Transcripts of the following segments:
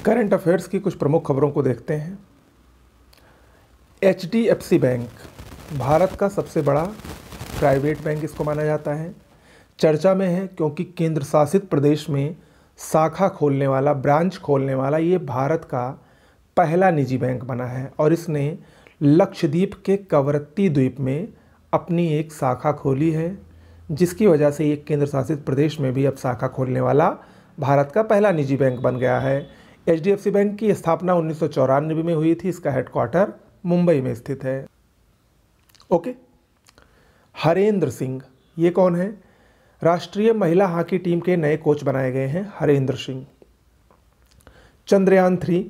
Current affairs की कुछ प्रमुख खबरों को देखते हैं। HDFC बैंक भारत का सबसे बड़ा प्राइवेट बैंक इसको माना जाता है। चर्चा में है क्योंकि केंद्र शासित प्रदेश में शाखा खोलने वाला, ब्रांच खोलने वाला ये भारत का पहला निजी बैंक बना है और इसने लक्षद्वीप के कवरत्ती द्वीप में अपनी एक शाखा खोली है, जिसकी वजह से ये केंद्र शासित प्रदेश में भी अब शाखा खोलने वाला भारत का पहला निजी बैंक बन गया है। HDFC बैंक की स्थापना 1994 में हुई थी। इसका हेडक्वार्टर मुंबई में स्थित है। ओके। हरेंद्र सिंह ये कौन है? राष्ट्रीय महिला हॉकी टीम के नए कोच बनाए गए हैं हरेंद्र सिंह। चंद्रयान 3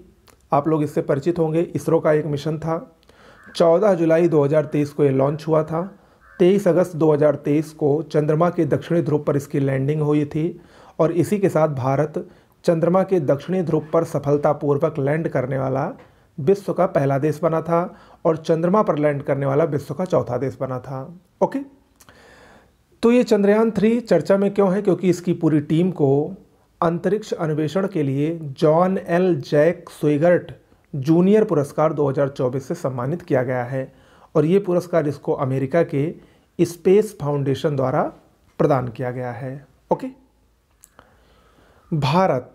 आप लोग इससे परिचित होंगे, इसरो का एक मिशन था। 14 जुलाई 2023 को ये लॉन्च हुआ था। 23 अगस्त 2023 को चंद्रमा के दक्षिणी ध्रुव पर इसकी लैंडिंग हुई थी और इसी के साथ भारत चंद्रमा के दक्षिणी ध्रुव पर सफलतापूर्वक लैंड करने वाला विश्व का पहला देश बना था और चंद्रमा पर लैंड करने वाला विश्व का चौथा देश बना था। ओके। तो ये चंद्रयान 3 चर्चा में क्यों है? क्योंकि इसकी पूरी टीम को अंतरिक्ष अन्वेषण के लिए जॉन एल जैक स्विगर्ट जूनियर पुरस्कार 2024 से सम्मानित किया गया है और ये पुरस्कार इसको अमेरिका के स्पेस फाउंडेशन द्वारा प्रदान किया गया है। ओके। भारत,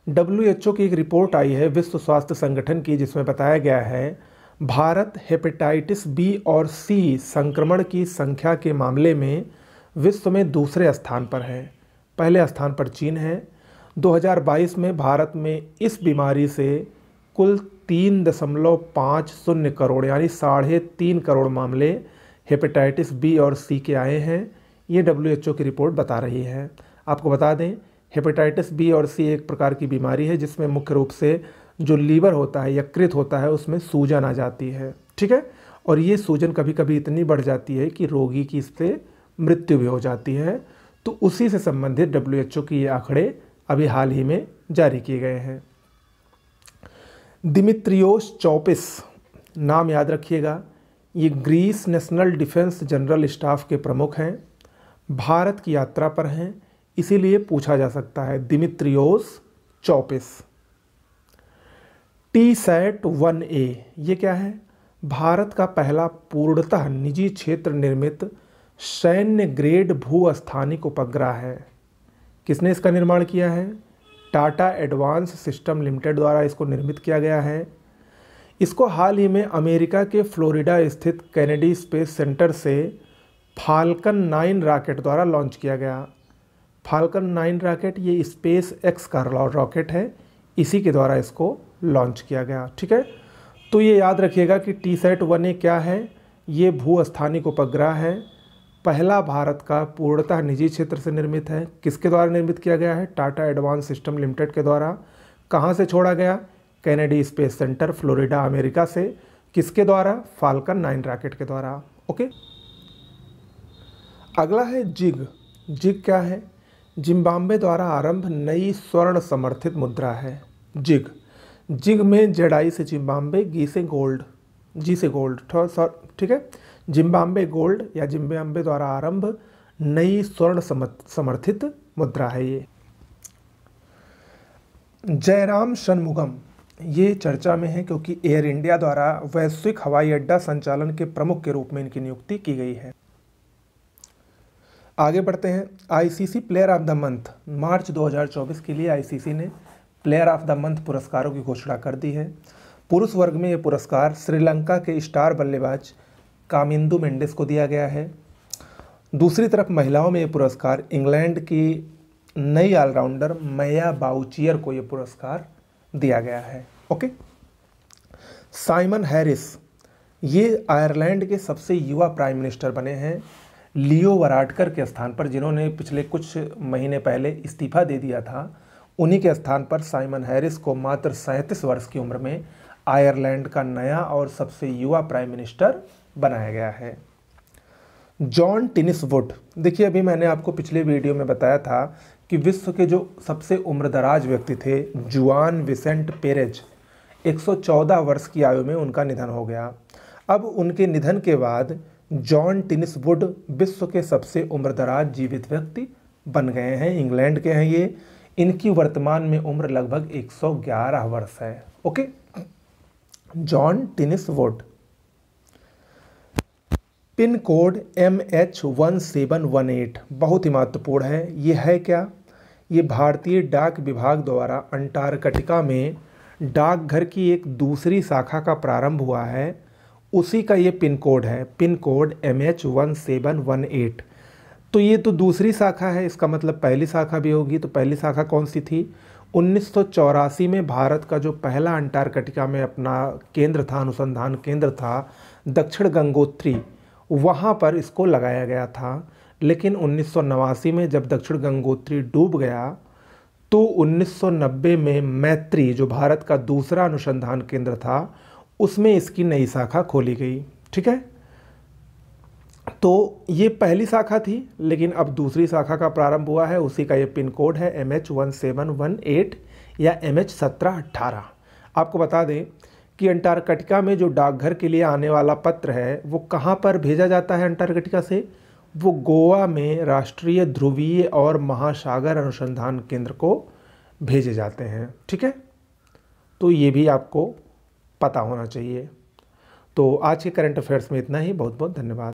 WHO की एक रिपोर्ट आई है विश्व स्वास्थ्य संगठन की, जिसमें बताया गया है भारत हेपेटाइटिस बी और सी संक्रमण की संख्या के मामले में विश्व में दूसरे स्थान पर है। पहले स्थान पर चीन है। 2022 में भारत में इस बीमारी से कुल 3.50 करोड़ यानी 3.5 करोड़ मामले हेपेटाइटिस बी और सी के आए हैं। ये WHO की रिपोर्ट बता रही है। आपको बता दें, हेपेटाइटिस बी और सी एक प्रकार की बीमारी है जिसमें मुख्य रूप से जो लीवर होता है, यकृत होता है, उसमें सूजन आ जाती है। ठीक है। और ये सूजन कभी कभी इतनी बढ़ जाती है कि रोगी की इससे मृत्यु भी हो जाती है। तो उसी से संबंधित WHO की ये आंकड़े अभी हाल ही में जारी किए गए हैं। दिमित्रियोस चौपिस नाम याद रखिएगा, ये Greece national defence general staff के प्रमुख हैं। भारत की यात्रा पर हैं, इसीलिए पूछा जा सकता है दिमित्रियोस चौपिस। TSAT-1A ये क्या है? भारत का पहला पूर्णतः निजी क्षेत्र निर्मित सैन्य ग्रेड भूस्थानिक उपग्रह है। किसने इसका निर्माण किया है? टाटा एडवांस सिस्टम लिमिटेड द्वारा इसको निर्मित किया गया है। इसको हाल ही में अमेरिका के फ्लोरिडा स्थित कैनेडी स्पेस सेंटर से फाल्कन 9 रॉकेट द्वारा लॉन्च किया गया। फाल्कन 9 रॉकेट ये स्पेस एक्स का रॉकेट है, इसी के द्वारा इसको लॉन्च किया गया। ठीक है। तो ये याद रखिएगा कि TSAT-1A क्या है? ये भूस्थानिक उपग्रह है, पहला भारत का पूर्णतः निजी क्षेत्र से निर्मित है। किसके द्वारा निर्मित किया गया है? टाटा एडवांस सिस्टम लिमिटेड के द्वारा। कहाँ से छोड़ा गया? Kennedy space centre, Florida, America से। किसके द्वारा? फाल्कन 9 रॉकेट के द्वारा। ओके। अगला है जिग। जिग क्या है? जिम्बाब्वे द्वारा आरंभ नई स्वर्ण समर्थित मुद्रा है जिग। जिग में जेडाई से जिम्बाब्वे, गी से गोल्ड, जी से गोल्ड। ठीक है। जिम्बाब्वे गोल्ड या जिम्बाब्वे द्वारा आरंभ नई स्वर्ण समर्थित मुद्रा है ये। जयराम षणमुगम ये चर्चा में है क्योंकि एयर इंडिया द्वारा वैश्विक हवाई अड्डा संचालन के प्रमुख के रूप में इनकी नियुक्ति की गई है। आगे बढ़ते हैं। ICC player of the month March 2024 के लिए ICC ने प्लेयर ऑफ द मंथ पुरस्कारों की घोषणा कर दी है। पुरुष वर्ग में ये पुरस्कार श्रीलंका के स्टार बल्लेबाज कामिंदु मेंडिस को दिया गया है। दूसरी तरफ महिलाओं में ये पुरस्कार इंग्लैंड की नई ऑलराउंडर मैया बाउचियर को ये पुरस्कार दिया गया है। ओके। साइमन हैरिस ये आयरलैंड के सबसे युवा प्राइम मिनिस्टर बने हैं, लियो वराडकर के स्थान पर, जिन्होंने पिछले कुछ महीने पहले इस्तीफा दे दिया था। उन्हीं के स्थान पर साइमन हैरिस को मात्र 37 वर्ष की उम्र में आयरलैंड का नया और सबसे युवा प्राइम मिनिस्टर बनाया गया है। जॉन टेनिस वुड, देखिए अभी मैंने आपको पिछले वीडियो में बताया था कि विश्व के जो सबसे उम्रदराज व्यक्ति थे जुआन विसेंट पेरेज, 114 वर्ष की आयु में उनका निधन हो गया। अब उनके निधन के बाद जॉन टेनिस वुड विश्व के सबसे उम्रदराज जीवित व्यक्ति बन गए हैं। इंग्लैंड के हैं ये। इनकी वर्तमान में उम्र लगभग 111 वर्ष है। Okay. John tennis would. Pin code MH1718 बहुत ही महत्वपूर्ण है। ये है क्या? ये भारतीय डाक विभाग द्वारा अंटार्कटिका में डाकघर की एक दूसरी शाखा का प्रारंभ हुआ है, उसी का ये पिन कोड है, पिन कोड MH1718। तो ये तो दूसरी शाखा है, इसका मतलब पहली शाखा भी होगी। तो पहली शाखा कौन सी थी? 1984 में भारत का जो पहला अंटार्कटिका में अपना केंद्र था, अनुसंधान केंद्र था, दक्षिण गंगोत्री, वहाँ पर इसको लगाया गया था। लेकिन 1989 में जब दक्षिण गंगोत्री डूब गया तो 1990 में मैत्री, जो भारत का दूसरा अनुसंधान केंद्र था, उसमें इसकी नई शाखा खोली गई। ठीक है। तो ये पहली शाखा थी, लेकिन अब दूसरी शाखा का प्रारंभ हुआ है, उसी का ये पिन कोड है MH1718 या MH1718। आपको बता दें कि अंटार्कटिका में जो डाकघर के लिए आने वाला पत्र है वो कहाँ पर भेजा जाता है अंटार्कटिका से? वो गोवा में राष्ट्रीय ध्रुवीय और महासागर अनुसंधान केंद्र को भेजे जाते हैं। ठीक है। तो ये भी आपको पता होना चाहिए। तो आज के करंट अफेयर्स में इतना ही। बहुत बहुत धन्यवाद।